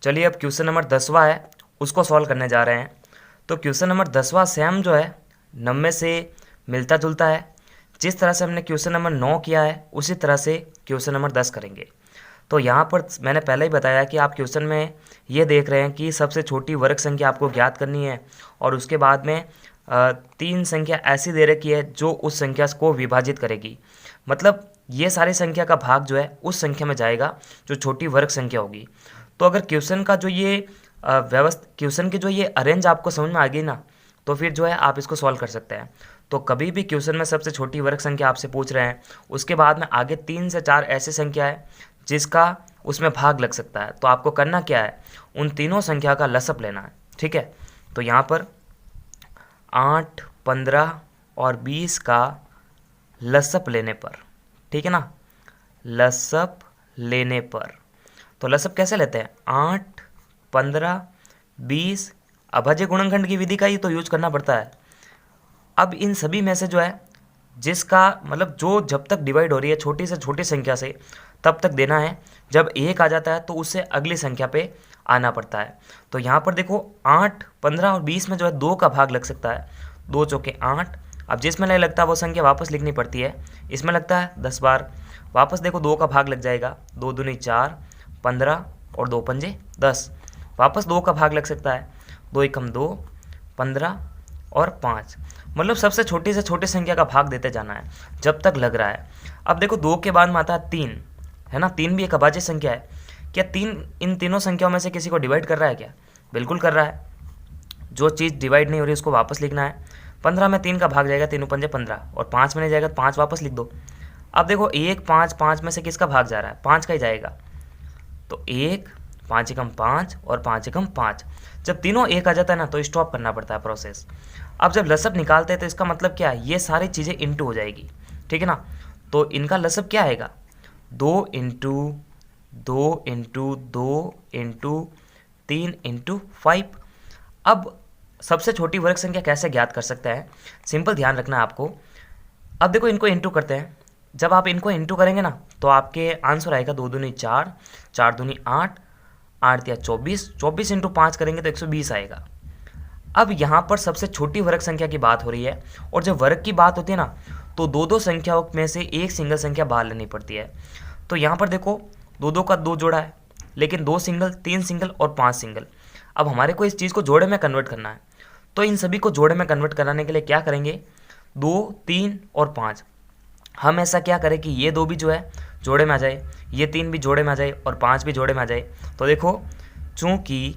चलिए अब question number 10वां है, उसको सॉल्व करने जा रहे हैं। तो क्वेश्चन नंबर 10वां सेम जो है 90 से मिलता जुलता है। जिस तरह से हमने क्वेश्चन नंबर 9 किया है उसी तरह से क्वेश्चन नंबर 10 करेंगे। तो यहाँ पर मैंने पहले ही बताया कि आप क्वेश्चन में ये देख रहे हैं कि सबसे छोटी वर्ग संख्या आपको ज्ञात करनी है और उसके बाद में 3 संख्या ऐसी दे रखी है जो उस संख्या को विभाजित करेगी। मतलब ये सारी संख्या का भाग जो है उस संख्या में जाएगा जो छोटी वर्ग संख्या होगी। तो अगर क्वेश्चन का जो ये क्वेश्चन की जो ये अरेंज आपको समझ में आ गई ना, तो फिर जो है आप इसको सॉल्व कर सकते हैं। तो कभी भी क्वेश्चन में सबसे छोटी वर्ग संख्या आपसे पूछ रहे हैं, उसके बाद में आगे 3 से 4 ऐसी संख्या है जिसका उसमें भाग लग सकता है। तो आपको करना क्या है, उन तीनों संख्या का लसअप लेना है। ठीक है, तो यहाँ पर 8, 15 और 20 का लसअप लेने पर, ठीक है ना, लसअप लेने पर तो लसअप कैसे लेते हैं, 8, 15, 20 अभाज्य गुणनखंड की विधि का ही तो यूज करना पड़ता है। अब इन सभी में से जो है जिसका मतलब जो जब तक डिवाइड हो रही है छोटी से छोटी संख्या से तब तक देना है। जब 1 आ जाता है तो उससे अगली संख्या पे आना पड़ता है। तो यहाँ पर देखो 8, 15 और 20 में जो है 2 का भाग लग सकता है। 2 चौके 8। अब जिसमें नहीं लगता वो संख्या वापस लिखनी पड़ती है। इसमें लगता है 10 बार, वापस देखो 2 का भाग लग जाएगा। 2 दूनी 4, 15 और 2 पंजे 10, वापस 2 का भाग लग सकता है। 2 एकम 2, 15 और 5। मतलब सबसे छोटी से छोटी संख्या का भाग देते जाना है जब तक लग रहा है। अब देखो 2 के बाद में आता है 3, है ना। 3 भी एक अभाज्य संख्या है। क्या 3 इन तीनों संख्याओं में से किसी को डिवाइड कर रहा है क्या? बिल्कुल कर रहा है। जो चीज़ डिवाइड नहीं हो रही उसको वापस लिखना है। 15 में 3 का भाग जाएगा, 3 पंजे 15 और 5 में नहीं जाएगा तो 5 वापस लिख दो। अब देखो 1, 5, 5 में से किसका भाग जा रहा है? 5 का ही जाएगा। तो 1, 5 एकम 5 और 5 एकम 5। जब तीनों 1 आ जाता है ना तो स्टॉप करना पड़ता है प्रोसेस। अब जब लसअप निकालते हैं तो इसका मतलब क्या है, ये सारी चीज़ें इंटू हो जाएगी। ठीक है ना। तो इनका लसअप क्या आएगा, 2 इंटू 2 इंटू 2 इंटू 3 इंटू 5। अब सबसे छोटी वर्ग संख्या कैसे ज्ञात कर सकते हैं, सिंपल ध्यान रखना है आपको। अब देखो इनको इंटू करते हैं। जब आप इनको इंटू करेंगे ना तो आपके आंसर आएगा 2 दूनी 4, 4 दूनी 8, 8 या 24, 24 इंटू 5 करेंगे तो 120 आएगा। अब यहाँ पर सबसे छोटी वर्ग संख्या की बात हो रही है और जब वर्ग की बात होती है ना तो 2 संख्याओं में से एक सिंगल संख्या बाहर लेनी पड़ती है। तो यहाँ पर देखो 2 का 2 जोड़ा है, लेकिन 2 सिंगल, 3 सिंगल और 5 सिंगल। अब हमारे को इस चीज़ को जोड़े में कन्वर्ट करना है। तो इन सभी को जोड़े में कन्वर्ट कराने के लिए क्या करेंगे, 2, 3 और 5। हम ऐसा क्या करें कि ये 2 भी जो है जोड़े में आ जाए, ये 3 भी जोड़े में आ जाए और 5 भी जोड़े में आ जाए। तो देखो चूँकि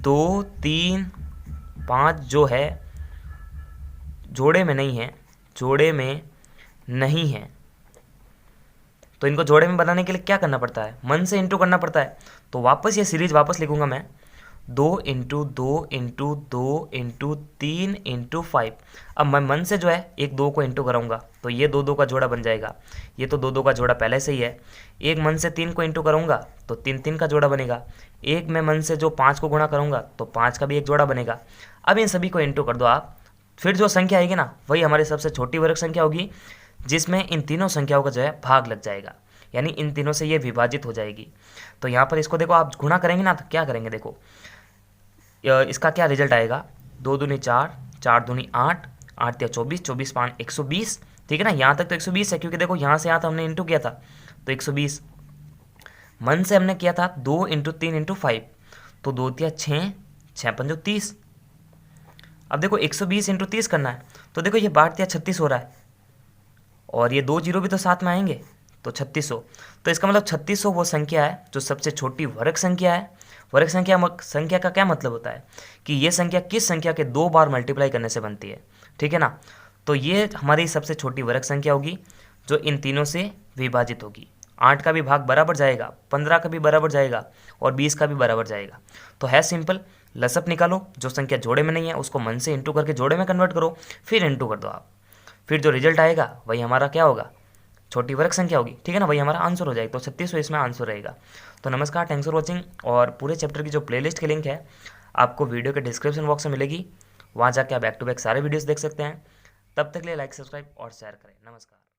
2, 3, 5 जो है जोड़े में नहीं है, जोड़े में नहीं है, तो इनको जोड़े में बनाने के लिए क्या करना पड़ता है, मन से इंटू करना पड़ता है। तो वापस ये सीरीज वापस लिखूंगा मैं, 2 इंटू 2 इंटू 2 इंटू 3 इंटू 5। अब मैं मन से जो है एक 2 को इंटू कराऊंगा तो ये 2 का जोड़ा बन जाएगा। ये तो 2 का जोड़ा पहले से ही है। एक मन से 3 को इंटू करूंगा तो 3 का जोड़ा बनेगा। एक मैं मन से जो 5 को गुणा करूंगा तो 5 का भी एक जोड़ा बनेगा। अब इन सभी को इंटू कर दो आप, फिर जो संख्या आएगी ना वही हमारी सबसे छोटी वर्ग संख्या होगी, जिसमें इन तीनों संख्याओं का जो है भाग लग जाएगा, यानी इन तीनों से ये विभाजित हो जाएगी। तो यहाँ पर इसको देखो आप गुणा करेंगे ना तो क्या करेंगे, देखो इसका क्या रिजल्ट आएगा, 2 दूनी 4, 4 दूनी 8, 8 या 24, 24 5 120। ठीक है ना, यहाँ तक तो 120 है क्योंकि देखो यहाँ से यहाँ तो हमने इंटू किया था तो 120। मन से हमने किया था 2 इंटू 3 इंटू 5, तो 2 तिया 6, 6 पंजो 30। अब देखो 120 इंटू 30 करना है तो देखो ये 12 या 36 हो रहा है और ये 2 जीरो भी तो साथ में आएंगे तो 3600। तो इसका मतलब 3600 वो संख्या है जो सबसे छोटी वर्ग संख्या है। वर्ग संख्या का क्या मतलब होता है कि ये संख्या किस संख्या के 2 बार मल्टीप्लाई करने से बनती है। ठीक है ना, तो ये हमारी सबसे छोटी वर्ग संख्या होगी जो इन तीनों से विभाजित होगी। 8 का भी भाग बराबर जाएगा, 15 का भी बराबर जाएगा और 20 का भी बराबर जाएगा। तो है सिंपल, लसअप निकालो, जो संख्या जोड़े में नहीं है उसको मन से इंटू करके जोड़े में कन्वर्ट करो, फिर इंटू कर दो आप, फिर जो रिजल्ट आएगा वही हमारा क्या होगा, छोटी वर्ग संख्या होगी। ठीक है ना, वही हमारा आंसर हो जाएगा। तो 3600 इसमें आंसर रहेगा। तो नमस्कार, थैंक्स फॉर वॉचिंग। और पूरे चैप्टर की जो प्लेलिस्ट की लिंक है आपको वीडियो के डिस्क्रिप्शन बॉक्स में मिलेगी, वहाँ जाके आप बैक टू बैक सारे वीडियोस देख सकते हैं। तब तक के लिए लाइक, सब्सक्राइब और शेयर करें। नमस्कार।